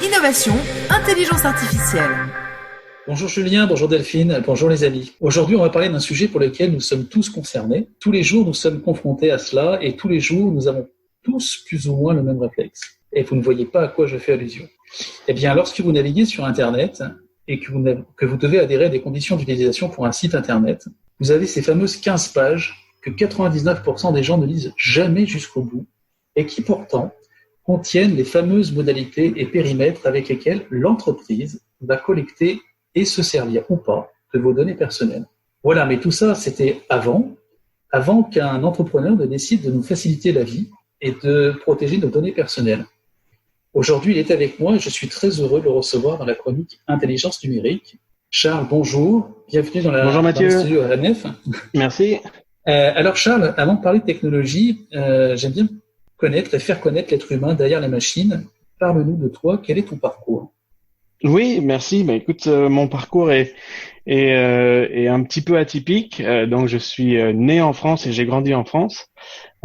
Innovation, intelligence artificielle. Bonjour Julien, bonjour Delphine, bonjour les amis. Aujourd'hui, on va parler d'un sujet pour lequel nous sommes tous concernés. Tous les jours, nous sommes confrontés à cela et tous les jours, nous avons tous plus ou moins le même réflexe. Et vous ne voyez pas à quoi je fais allusion. Eh bien, lorsque vous naviguez sur Internet et que vous devez adhérer à des conditions d'utilisation pour un site Internet, vous avez ces fameuses 15 pages que 99% des gens ne lisent jamais jusqu'au bout et qui pourtant contiennent les fameuses modalités et périmètres avec lesquels l'entreprise va collecter et se servir ou pas de vos données personnelles. Voilà, mais tout ça, c'était avant qu'un entrepreneur ne décide de nous faciliter la vie et de protéger nos données personnelles. Aujourd'hui, il est avec moi et je suis très heureux de le recevoir dans la chronique Intelligence numérique. Charles, bonjour, bienvenue dans le studio à la Nef. Merci. Alors Charles, avant de parler de technologie, j'aime bien faire connaître l'être humain derrière la machine. Parle-nous de toi, quel est ton parcours ? Oui, merci. Écoute, mon parcours est un petit peu atypique. Donc, je suis né en France et j'ai grandi en France.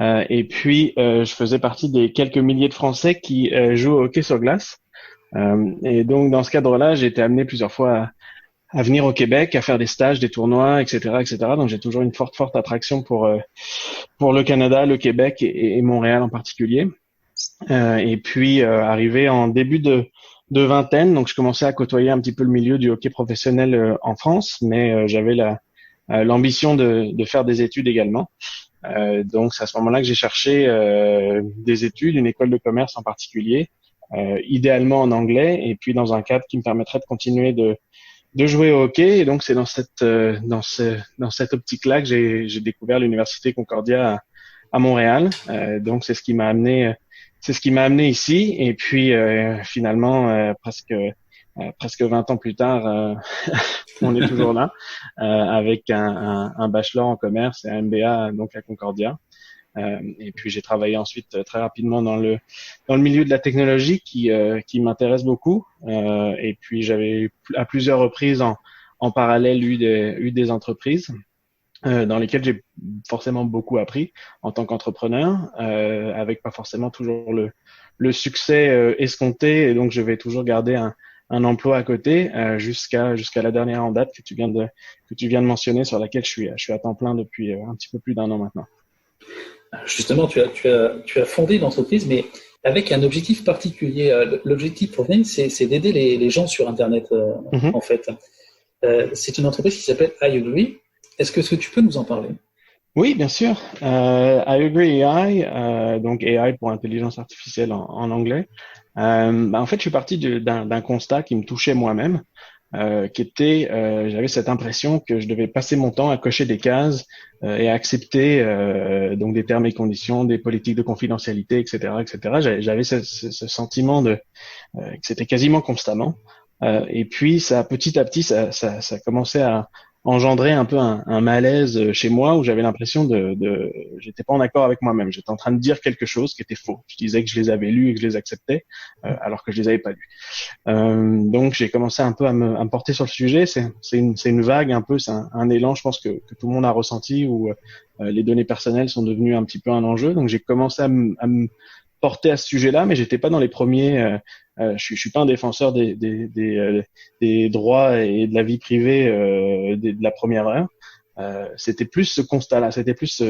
Et puis, je faisais partie des quelques milliers de Français qui jouent au hockey sur glace. Et donc, dans ce cadre-là, j'ai été amené plusieurs fois à venir au Québec, à faire des stages, des tournois, etc., etc. Donc, j'ai toujours une forte attraction pour le Canada, le Québec et Montréal en particulier. Et puis, arrivé en début de vingtaine, donc je commençais à côtoyer un petit peu le milieu du hockey professionnel en France, mais j'avais l'ambition de faire des études également. Donc c'est à ce moment-là que j'ai cherché des études, une école de commerce en particulier, idéalement en anglais, et puis dans un cadre qui me permettrait de continuer de jouer au hockey. Et donc c'est dans cette optique-là que j'ai découvert l'université Concordia à Montréal. Donc c'est ce qui m'a amené ici. Et puis finalement presque 20 ans plus tard, on est toujours là avec un bachelor en commerce et un MBA donc à Concordia. Et puis j'ai travaillé ensuite très rapidement dans le milieu de la technologie qui m'intéresse beaucoup. Et puis j'avais à plusieurs reprises en parallèle eu des entreprises dans lesquelles j'ai forcément beaucoup appris en tant qu'entrepreneur, avec pas forcément toujours le succès escompté. Et donc je vais toujours garder un emploi à côté jusqu'à la dernière en date que tu viens de mentionner, sur laquelle je suis à temps plein depuis un petit peu plus d'1 an maintenant. Justement, tu as fondé une entreprise, mais avec un objectif particulier. L'objectif premier, c'est d'aider les gens sur Internet, en fait. C'est une entreprise qui s'appelle I Agree. Est-ce que tu peux nous en parler ? Oui, bien sûr. I Agree AI, donc AI pour intelligence artificielle en anglais. En fait, je suis parti d'un constat qui me touchait moi-même, qui était, j'avais cette impression que je devais passer mon temps à cocher des cases et à accepter donc des termes et conditions, des politiques de confidentialité, etc., etc. J'avais ce sentiment que c'était quasiment constamment. Et puis, ça petit à petit, ça commençait à engendrer un peu un malaise chez moi, où j'avais l'impression j'étais pas en accord avec moi-même. J'étais en train de dire quelque chose qui était faux. Je disais que je les avais lus et que je les acceptais, alors que je les avais pas lus. Donc j'ai commencé un peu à me porter sur le sujet. C'est une vague un peu, c'est un élan, je pense que tout le monde a ressenti, où les données personnelles sont devenues un petit peu un enjeu. Donc j'ai commencé à me porter à ce sujet-là, mais j'étais pas dans les premiers. Je suis pas un défenseur des droits et de la vie privée de la première heure. C'était plus ce constat-là, c'était plus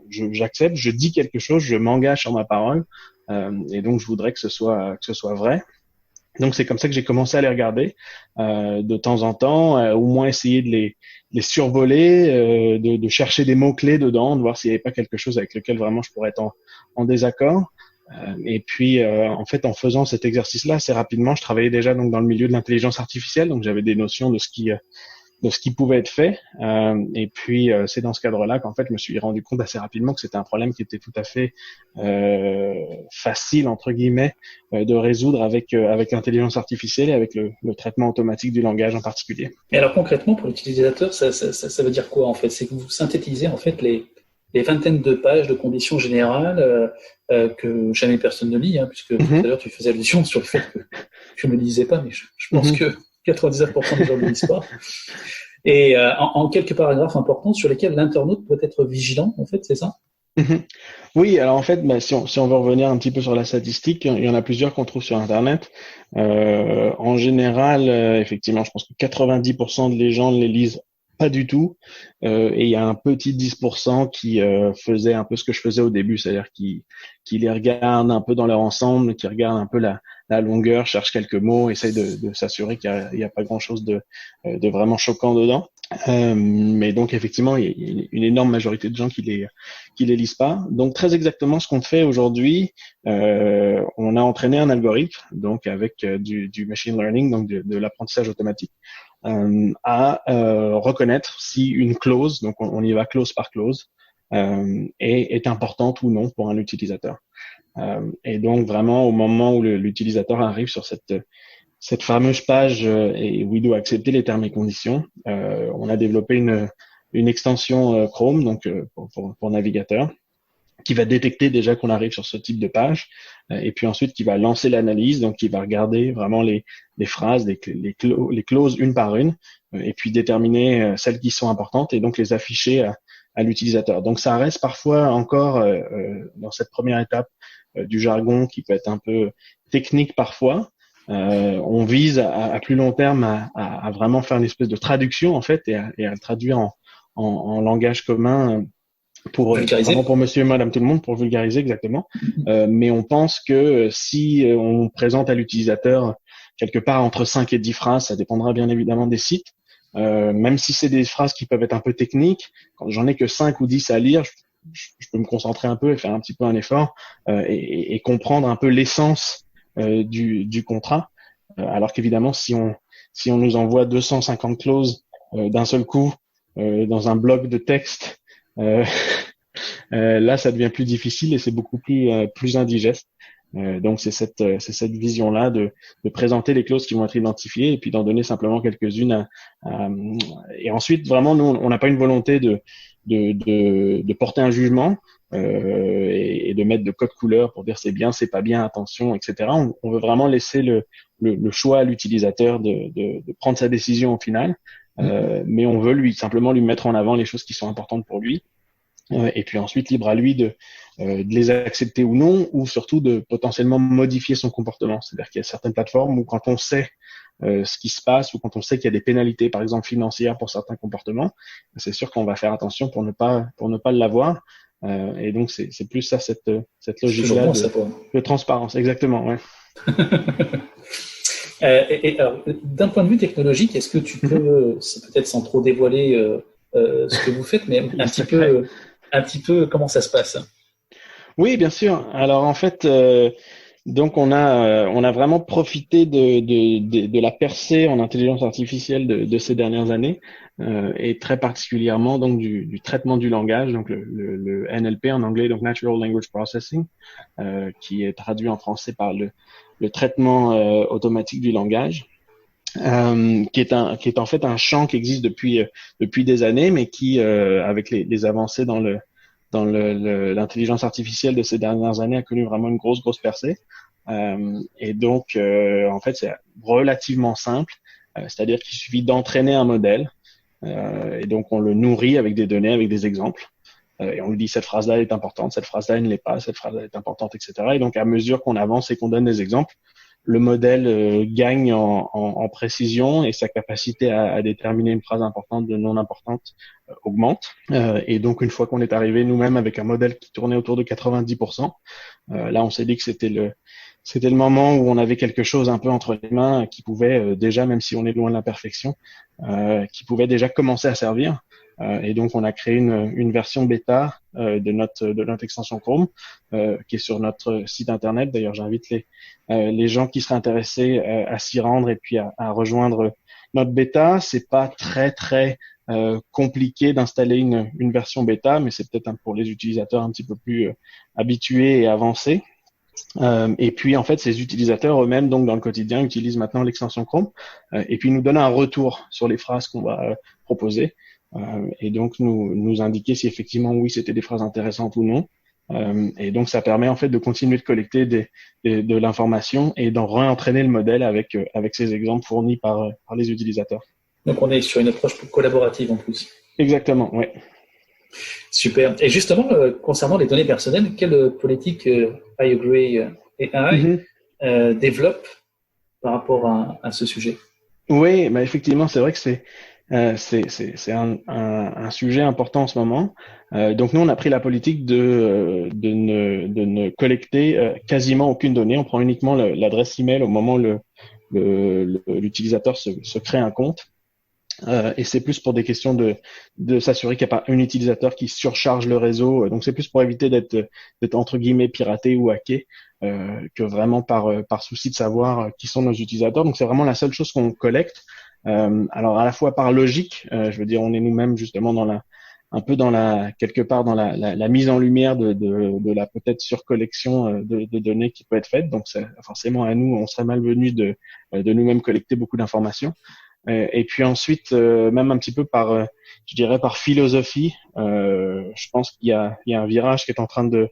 j'accepte, je dis quelque chose, je m'engage sur ma parole, et donc je voudrais que ce soit vrai. Donc c'est comme ça que j'ai commencé à les regarder de temps en temps, au moins essayer de les survoler, de chercher des mots-clés dedans, de voir s'il n'y avait pas quelque chose avec lequel vraiment je pourrais être en désaccord. Et puis, en fait, en faisant cet exercice-là, assez rapidement, je travaillais déjà donc dans le milieu de l'intelligence artificielle, donc j'avais des notions de ce qui pouvait être fait. Et puis, c'est dans ce cadre-là qu'en fait, je me suis rendu compte assez rapidement que c'était un problème qui était tout à fait facile, entre guillemets, de résoudre avec l'intelligence artificielle et avec le traitement automatique du langage en particulier. Et alors concrètement, pour l'utilisateur, ça veut dire quoi en fait ? C'est que vous synthétisez en fait les vingtaines de pages de conditions générales que jamais personne ne lit, puisque tout à l'heure tu faisais allusion sur le fait que je ne le lisais pas, mais je pense que 99% des gens ne le lisent pas. Et en quelques paragraphes importants sur lesquels l'internaute peut être vigilant, en fait, c'est ça ? Mhm. Oui, alors en fait, si on veut revenir un petit peu sur la statistique, il y en a plusieurs qu'on trouve sur Internet. En général, effectivement, je pense que 90% des gens ne les lisent pas du tout, et il y a un petit 10% qui faisait un peu ce que je faisais au début, c'est-à-dire qui les regardent un peu dans leur ensemble, qui regardent un peu la longueur, cherchent quelques mots, essayent de s'assurer qu'il y a pas grand-chose de vraiment choquant dedans. Mais donc effectivement, il y a une énorme majorité de gens qui les lisent pas. Donc très exactement ce qu'on fait aujourd'hui, on a entraîné un algorithme, donc avec du machine learning, donc de l'apprentissage automatique, à reconnaître si une clause, donc on y va clause par clause, est importante ou non pour un utilisateur. Et donc vraiment au moment où l'utilisateur arrive sur cette fameuse page et où il doit accepter les termes et conditions, on a développé une extension Chrome, donc pour navigateur, qui va détecter déjà qu'on arrive sur ce type de page, et puis ensuite qui va lancer l'analyse, donc qui va regarder vraiment les phrases, les clauses une par une, et puis déterminer celles qui sont importantes et donc les afficher à l'utilisateur. Donc ça reste parfois encore dans cette première étape du jargon qui peut être un peu technique parfois. On vise à plus long terme à vraiment faire une espèce de traduction en fait et à le traduire en langage commun pour vraiment Vulgarisé. pour monsieur et madame tout le monde, pour vulgariser exactement. Mais on pense que si on présente à l'utilisateur quelque part entre 5 et 10 phrases, ça dépendra bien évidemment des sites, même si c'est des phrases qui peuvent être un peu techniques, quand j'en ai que 5 ou 10 à lire, je peux me concentrer un peu et faire un petit peu un effort et comprendre un peu l'essence du contrat. Alors qu'évidemment, si on nous envoie 250 clauses d'un seul coup dans un bloc de texte, euh, là, ça devient plus difficile et c'est beaucoup plus indigeste. Donc c'est cette vision-là de présenter les clauses qui vont être identifiées et puis d'en donner simplement quelques-unes. Et ensuite, vraiment, nous, on n'a pas une volonté de porter un jugement et de mettre de code couleur pour dire c'est bien, c'est pas bien, attention, etc. On veut vraiment laisser le choix à l'utilisateur de prendre sa décision au final, mais on veut simplement lui mettre en avant les choses qui sont importantes pour lui. Et puis ensuite, libre à lui de les accepter ou non, ou surtout de potentiellement modifier son comportement. C'est-à-dire qu'il y a certaines plateformes où quand on sait ce qui se passe ou quand on sait qu'il y a des pénalités, par exemple financières pour certains comportements, c'est sûr qu'on va faire attention pour ne pas l'avoir. Et donc c'est plus ça cette C'est toujours logique-là bon, ça, pour. de transparence. Exactement, ouais. Alors, d'un point de vue technologique, est-ce que tu peux, c'est peut-être sans trop dévoiler ce que vous faites, mais Le secret. un petit peu comment ça se passe? Oui, bien sûr. Alors en fait, donc on a vraiment profité de la percée en intelligence artificielle de ces dernières années et très particulièrement donc du traitement du langage, donc le NLP en anglais, donc Natural Language Processing, qui est traduit en français par le traitement automatique du langage. Qui est en fait un champ qui existe depuis des années, mais qui avec les avancées dans l'intelligence artificielle de ces dernières années a connu vraiment une grosse percée. Et donc, en fait, c'est relativement simple. C'est-à-dire qu'il suffit d'entraîner un modèle. Et donc, on le nourrit avec des données, avec des exemples. Et on lui dit, cette phrase-là est importante, cette phrase-là elle ne l'est pas, cette phrase-là est importante, etc. Et donc, à mesure qu'on avance et qu'on donne des exemples, le modèle gagne en précision et sa capacité à déterminer une phrase importante de non importante augmente. Et donc, une fois qu'on est arrivé nous-mêmes avec un modèle qui tournait autour de 90%, là, on s'est dit que c'était le moment où on avait quelque chose un peu entre les mains qui pouvait déjà, même si on est loin de la perfection, qui pouvait déjà commencer à servir. Et donc, on a créé une version bêta de notre extension Chrome qui est sur notre site internet. D'ailleurs, j'invite les gens qui seraient intéressés à s'y rendre et puis à rejoindre notre bêta. C'est pas très compliqué d'installer une version bêta, mais c'est peut-être pour les utilisateurs un petit peu plus habitués et avancés. Et puis en fait, ces utilisateurs eux-mêmes, donc dans le quotidien, utilisent maintenant l'extension Chrome et puis nous donnent un retour sur les phrases qu'on va proposer et donc nous indiquer si effectivement oui c'était des phrases intéressantes ou non. Et donc ça permet en fait de continuer de collecter de l'information et d'en réentraîner le modèle avec ces exemples fournis par les utilisateurs. Donc, on est sur une approche plus collaborative en plus. Exactement, ouais. Super. Et justement, concernant les données personnelles, quelle politique iAgree AI développe par rapport à ce sujet? Oui, bah effectivement, c'est vrai que c'est un sujet important en ce moment. Donc nous, on a pris la politique de ne collecter quasiment aucune donnée. On prend uniquement l'adresse email au moment où l'utilisateur se crée un compte. Et c'est plus pour des questions de s'assurer qu'il n'y a pas un utilisateur qui surcharge le réseau. Donc c'est plus pour éviter d'être entre guillemets piraté ou hacké que vraiment par souci de savoir qui sont nos utilisateurs. Donc c'est vraiment la seule chose qu'on collecte. Alors à la fois par logique, je veux dire, on est nous-mêmes justement quelque part dans la mise en lumière de la peut-être surcollection de données qui peut être faite. Donc c'est forcément à nous, on serait malvenu de nous-mêmes collecter beaucoup d'informations. Et puis ensuite, même un petit peu je dirais par philosophie, je pense qu'il y a un virage qui est en train de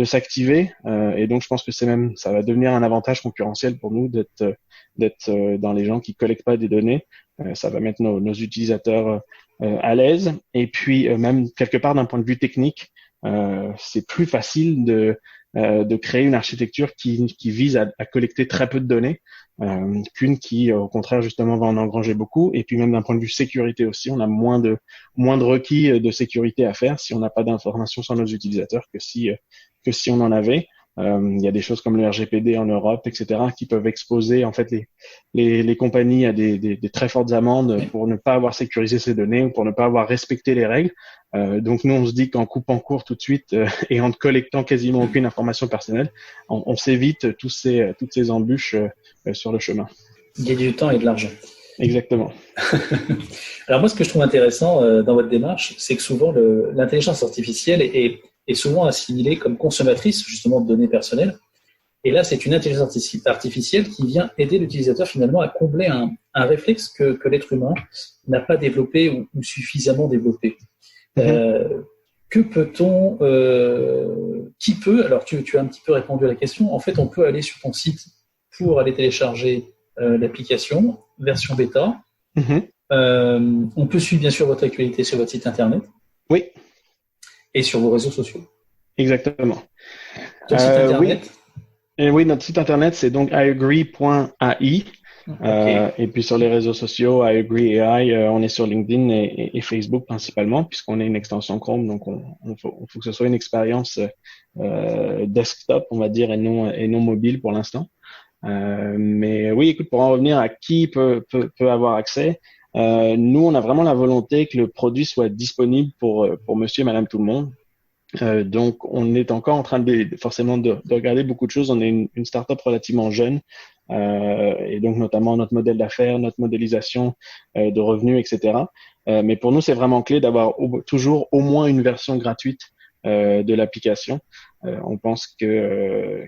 s'activer, et donc je pense que ça va devenir un avantage concurrentiel pour nous d'être dans les gens qui collectent pas des données. Ça va mettre nos utilisateurs à l'aise, et puis même quelque part d'un point de vue technique, c'est plus facile de créer une architecture qui vise à collecter très peu de données qu'une qui au contraire justement va en engranger beaucoup. Et puis même d'un point de vue sécurité aussi, on a moins de requis de sécurité à faire si on n'a pas d'informations sur nos utilisateurs que si on en avait. Il y a des choses comme le RGPD en Europe, etc., qui peuvent exposer en fait les compagnies à des très fortes amendes pour ne pas avoir sécurisé ces données ou pour ne pas avoir respecté les règles. Donc nous, on se dit qu'en coupant court tout de suite et en ne collectant quasiment aucune information personnelle, on s'évite toutes ces embûches sur le chemin. Gagner du temps et de l'argent. Exactement. Alors moi, ce que je trouve intéressant dans votre démarche, c'est que souvent l'intelligence artificielle est souvent assimilée comme consommatrice justement de données personnelles. Et là, c'est une intelligence artificielle qui vient aider l'utilisateur finalement à combler un réflexe que l'être humain n'a pas développé ou suffisamment développé. Que peut-on, qui peut, alors tu as un petit peu répondu à la question, en fait on peut aller sur ton site pour aller télécharger l'application, version bêta. On peut suivre bien sûr votre actualité sur votre site internet. Oui. Et sur vos réseaux sociaux. Exactement. Ton site internet. Oui. Et oui, notre site internet c'est donc iAgree.ai. Okay. Et puis sur les réseaux sociaux, iAgree.ai, on est sur LinkedIn et Facebook principalement, puisqu'on est une extension Chrome, donc on faut que ce soit une expérience desktop, on va dire, et non mobile pour l'instant. Mais oui, écoute, pour en revenir à qui peut avoir accès, nous, on a vraiment la volonté que le produit soit disponible pour monsieur et madame tout le monde. Donc, on est encore en train forcément de regarder beaucoup de choses. On est une start-up relativement jeune, et donc notamment notre modèle d'affaires, notre modélisation de revenus, etc. Mais pour nous, c'est vraiment clé d'avoir toujours au moins une version gratuite de l'application. On pense que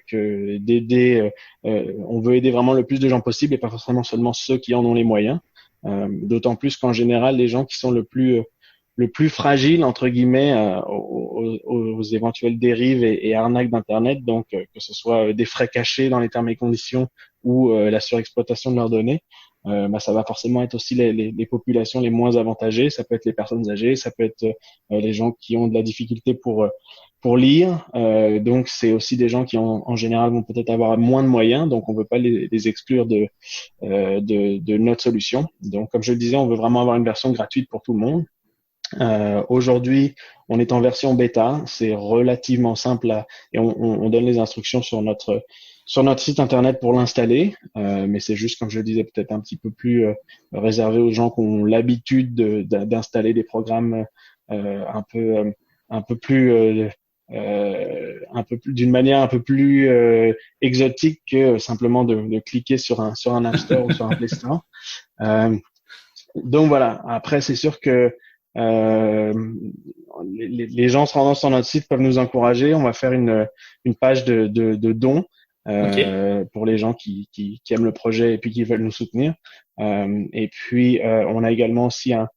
d'aider, on veut aider vraiment le plus de gens possible et pas forcément seulement ceux qui en ont les moyens. D'autant plus qu'en général, les gens qui sont le plus fragile entre guillemets aux éventuelles dérives et arnaques d'internet, donc que ce soit des frais cachés dans les termes et conditions ou la surexploitation de leurs données, ça va forcément être aussi les populations les moins avantagées. Ça peut être les personnes âgées, ça peut être les gens qui ont de la difficulté pour lire, donc c'est aussi des gens qui en général vont peut-être avoir moins de moyens, donc on veut pas les exclure de notre solution. Donc comme je le disais, on veut vraiment avoir une version gratuite pour tout le monde. Aujourd'hui, on est en version bêta, c'est relativement simple et on donne les instructions sur notre site internet pour l'installer, mais c'est juste, comme je le disais, peut-être un petit peu plus réservé aux gens qui ont l'habitude d'installer des programmes un peu plus d'une manière un peu plus exotique que simplement de cliquer sur un App Store ou sur un Play Store. Donc voilà. Après, c'est sûr que les gens se rendant sur notre site peuvent nous encourager. On va faire une page de dons pour les gens qui aiment le projet et puis qui veulent nous soutenir. Et puis on a également aussi un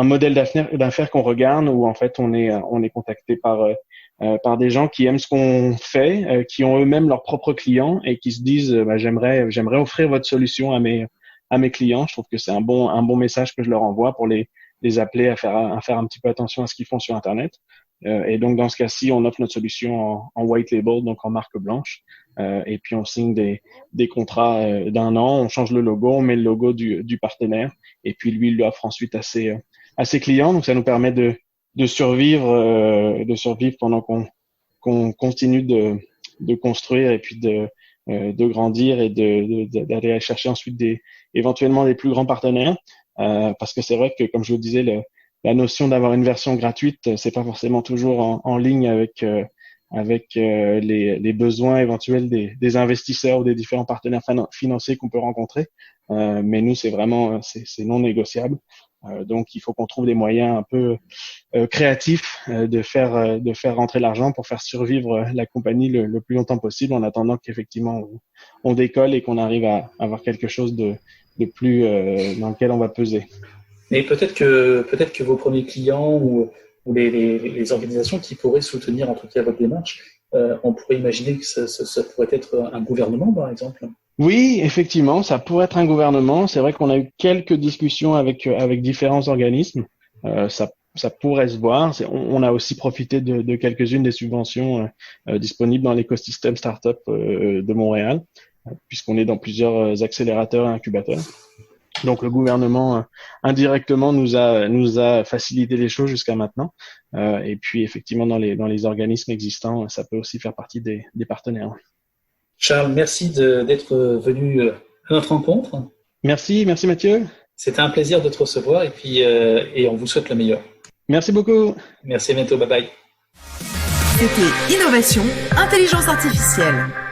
modèle d'affaires qu'on regarde où en fait on est contacté par des gens qui aiment ce qu'on fait, qui ont eux-mêmes leurs propres clients et qui se disent j'aimerais offrir votre solution à mes clients. Je trouve que c'est un bon message que je leur envoie pour les les appeler à faire un petit peu attention à ce qu'ils font sur Internet. Et donc, dans ce cas-ci, on offre notre solution en white label, donc en marque blanche. Et puis, on signe des contrats d'1 an, on change le logo, on met le logo du partenaire. Et puis, lui, il l'offre ensuite à ses clients. Donc, ça nous permet de survivre pendant qu'on continue de construire et puis de grandir et d'aller chercher ensuite éventuellement des plus grands partenaires. Parce que c'est vrai que, comme je vous disais, la notion d'avoir une version gratuite, c'est pas forcément toujours en ligne avec les besoins éventuels des investisseurs ou des différents partenaires financiers qu'on peut rencontrer. Mais nous, c'est vraiment c'est non négociable. Donc, il faut qu'on trouve des moyens un peu créatifs de faire rentrer l'argent pour faire survivre la compagnie le plus longtemps possible, en attendant qu'effectivement on décolle et qu'on arrive à avoir quelque chose de plus dans lequel on va peser. Mais peut-être que vos premiers clients ou les organisations qui pourraient soutenir en tout cas votre démarche, on pourrait imaginer que ça pourrait être un gouvernement, par exemple. Oui, effectivement, ça pourrait être un gouvernement. C'est vrai qu'on a eu quelques discussions avec différents organismes. Ça pourrait se voir. On a aussi profité de quelques-unes des subventions disponibles dans l'écosystème startup de Montréal, puisqu'on est dans plusieurs accélérateurs et incubateurs. Donc le gouvernement indirectement nous a facilité les choses jusqu'à maintenant. Et puis effectivement dans les organismes existants, ça peut aussi faire partie des partenaires. Charles, merci d'être venu à notre rencontre. Merci Mathieu. C'était un plaisir de te recevoir et puis on vous souhaite le meilleur. Merci beaucoup. Merci, à bientôt, bye bye. C'était Innovation, Intelligence Artificielle.